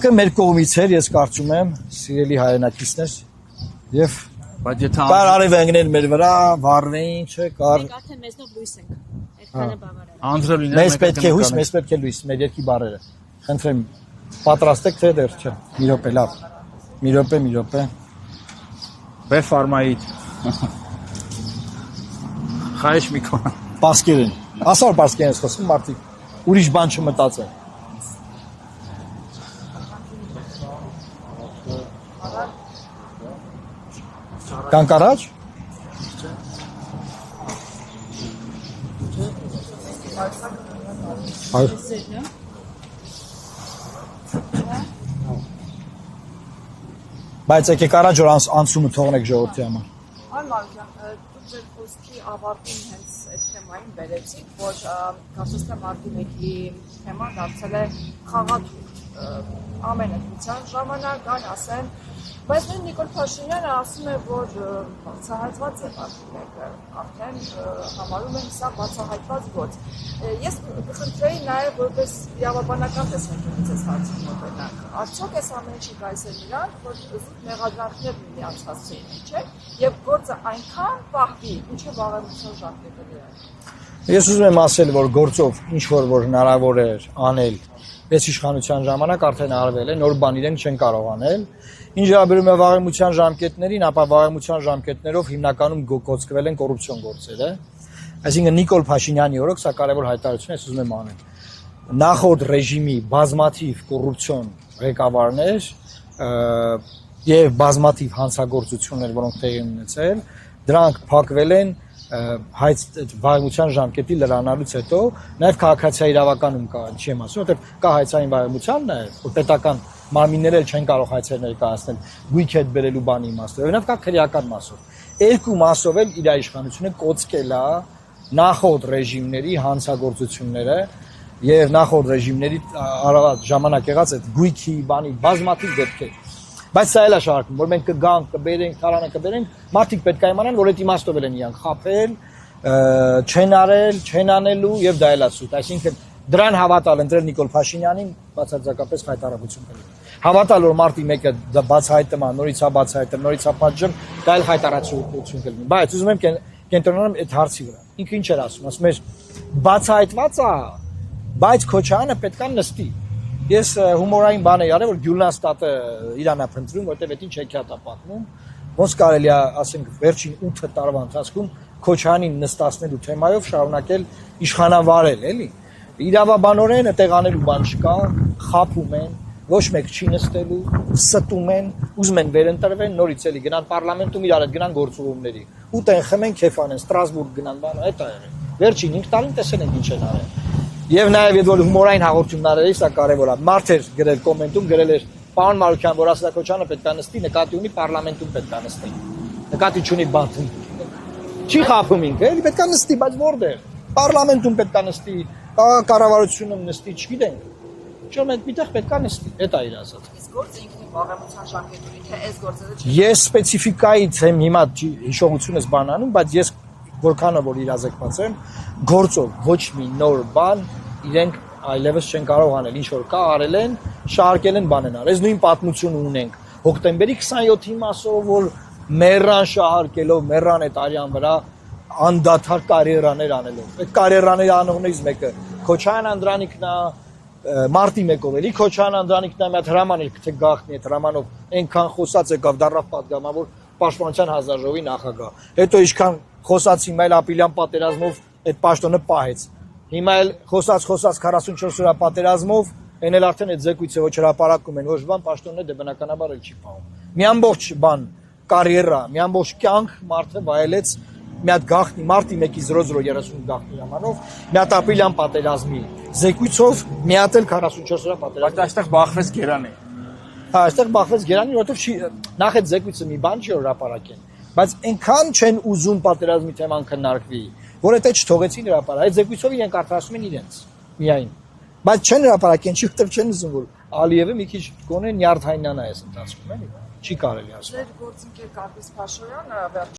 Ժամանակը մեր կողմից էր, ես կարծում եմ, սիրելի հայրենակիցներ, եւ կար արև ընկնել մեր վրա, վառվեին, չէ, կար։ Մենք արդեն մեզնով լույս ենք, այդքանը բավարար է։ Անձրև լինել, մեզ պետք է հույս, մեզ պետք է լույս, մեր երկի բարերը։ Խնդրեմ, պատրաստ եք թե դեռ չէ։ Մի րոպե, լավ։ Մի րոպե։ Բեր ֆարմայիդ։ Խայշ Միքոն։ Պասկերեն։ Ասա որ պասկերեն ես խոսում, մարդիկ ուրիշ բան չմտածեն։ Կանք առաջ։ Բայց եկեք առաջ որ անցումը թողնեք ժողովրդի համար։ Այլ Մարության, դուք ձեր խոսքի ավարտին հենց այդ թեմային բերեցիք, որ կարծես թե մարտի 1-ի թեման դարձել է խաղաթուղթ ամեն ընտրության ժամանակ, կան ասեն, բայց նույն Նիկոլ Փաշինյանը ասում է, որ բացահայտված է մարտի 1-ը, արդեն համարում են սա բացահայտված գործ։ Ես կխնդրեի նաև որպես իրավաբանական տեսանկյունից այս հարցին մոտենանք։ Արդյոք այս ամենը չի գայսել նրանք, որ զուտ մեղադրանքներ միմյանց հասցեին, չէ՞, եւ գործը այնքան պահվի, ինչը վաղեմության ժամկետը դրան։ Ես ուզում եմ ասել, որ գործով ինչ որ հնարավոր էր անել, այս իշխանության ժամանակ արդեն արվել է, նոր բան իրենք չեն կարող անել։ Ինչ վերաբերում է վաղեմության ժամկետներին, ապա վաղեմության ժամկետներով հիմնականում գոծկվել են կոռուպցիոն գործերը։ Այսինքն Նիկոլ Փաշինյանի օրոք սա կարևոր հայտարարություն է, ես ուզում եմ անել։ Նախորդ ռեժիմի բազմաթիվ կոռուպցիոն ղեկավարներ եւ բազմաթիվ հանցագործություններ, որոնք տեղի ունեցել, դրանք փակվել են վաղեմության ժամկետի լրանալուց հետո, նաեւ քաղաքացիական իրավականում կա, չի եմ ասում, որտեղ կա հայցային վաղեմության նաեւ, որ պետական մարմինները չեն կարող հայցեր ներկայացնել գույք հետ բերելու բանի իմաստով, եւ նաեւ կա քրեական մասով։ Երկու մասով էլ իր իշխանությունը կոծկել է նախորդ ռեժիմների հանցագործությունները եւ նախորդ ռեժիմների ժամանակ եղած այդ գույքի բանի բազմաթիվ դեպքեր։ Բայց սա էլ է շարքում, որ մենք կգանք, կբերենք, թարանը կբերենք, մարդիկ պետք է իմանան, որ այդ իմաստով էլ են իրանք խաբել, չեն արել, չեն անելու եւ դա էլ է սուտ։ Այսինքն դրան հավատալ ընտրել Նիկոլ Փաշինյանին բացարձակապես հայտարարություն կլինի։ Հավատալ որ մարտի 1-ը դա բացահայտում է, նորից է բացահայտում, նորից է պատժում, դա էլ հայտարարություն կլինի։ Բայց ուզում եմ կենտրոնանամ այդ հարցի վրա։ Ինքը ինչ էր ասում, ասում էր բացահայտված է, բայց Քոչարյանը պետք է նստի։ Ես հումորային բան եմ արել, որ Գյուլնաստատը Իրան է փնտրում, որտեղ այդ ինչ հեքիաթ է պատմում։ Ոնց կարելի է, ասենք, վերջին 8 տարվա ընթացքում Քոչարյանին նստացնելու թեմայով շարունակել իշխանավարել, էլի։ Իրավաբանորեն այդտեղ անելու բան չկա, խաբում են, ոչ մեկ չի նստելու, ստում են, ուզում են վերընտրվեն, նորից էլի գնան պարլամենտում իրար հետ գնան գործողումների։ Ուտեն, խմեն, քեֆ անեն, Ստրասբուրգ գնան, բան, այդ է եղել։ Վերջին 5 տարին տեսել ենք ինչ են արել։ Եվ նաև այդ որ հումորային հաղորդումներ սա կարևոր է։ Մարդ էր գրել կոմենտում, գրել էր պարոն Մարուկյան, որ ասա Քոչարյանը պետք է նստի, նկատի ունի պարլամենտում պետք է նստի։ Նկատի չունի բան։ Չի խափում ինքը, էլի պետք է նստի, բայց որտեղ։ Պարլամենտում պետք է նստի, կառավարությունում նստի, չգիտենք։ Չէ՞ մենք միտեղ պետք է նստի, դա է իր ասած։ Իսկ գործը ինքնին վաղեմության ժամկետի թե այս գործը չի։ Ես սպეციფიკայից եմ հիմա հիշողությունս բանանում, բայց ես որքանով որ իրազեկված եմ, գործով ոչ մի նոր բան իրենք այլևս չեն կարող անել, ինչ որ կա արել են, շարքել են բան են արել։ Այս նույն պատմությունը ունենք հոկտեմբերի 27-ի մասով, որ մեռան շահարկելով, մեռան այդ արյան վրա անդադար կարիերաներ անելով։ Այդ կարիերաների անողներից մեկը Քոչարյան Անդրանիկն է, մարտի 1-ով էլի Քոչարյան Անդրանիկն է, մի հատ հրաման էր, թե գաղտնի այդ հրամանով այնքան խոսած եկավ դառավ պատգամավոր Պաշտպանության հանձնաժողովի նախագահ։ Հետո ինչքան խոսած հիմա էլ ապիլյան պատերազմով այդ պաշտոնը պահեց։ Հիմա էլ խոսած 44 օրա պատերազմով, այն էլ արդեն այդ զեկույցը ոչ հրապարակում են, ոչ բան պաշտոնը դե բնականաբար էլ չի պահում։ Մի ամբողջ բան կարիերա, մի ամբողջ կյանք մարդը վայելեց մի հատ գաղտնի մարտի 1-ի 0030 գաղտնի հրամանով, մի հատ ապիլյան պատերազմի զեկույցով, մի հատ էլ 44 օրա պատերազմ։ Բայց այստեղ բախվեց Գերանի։ Հա, այստեղ բախվեց Գերանի, որովհետև նախ այդ զեկույցը մի բան չի որ հրապարակեն, բայց այնքան չեն ուզում պատերազմի թեման քննարկվի, որ դա չթողեցին հրապարակ։ Այդ զեկույցով իրենք արդարացնում են իրենց միայն։ Բայց չեն հրապարակեն, չի որտեղ չեն ուզում որ Ալիևը մի քիչ գոնե նյարդայնանա այս ընթացքում էլի։ Չի կարելի ասել։ Ձեր գործընկեր Կարպես Փաշոյանը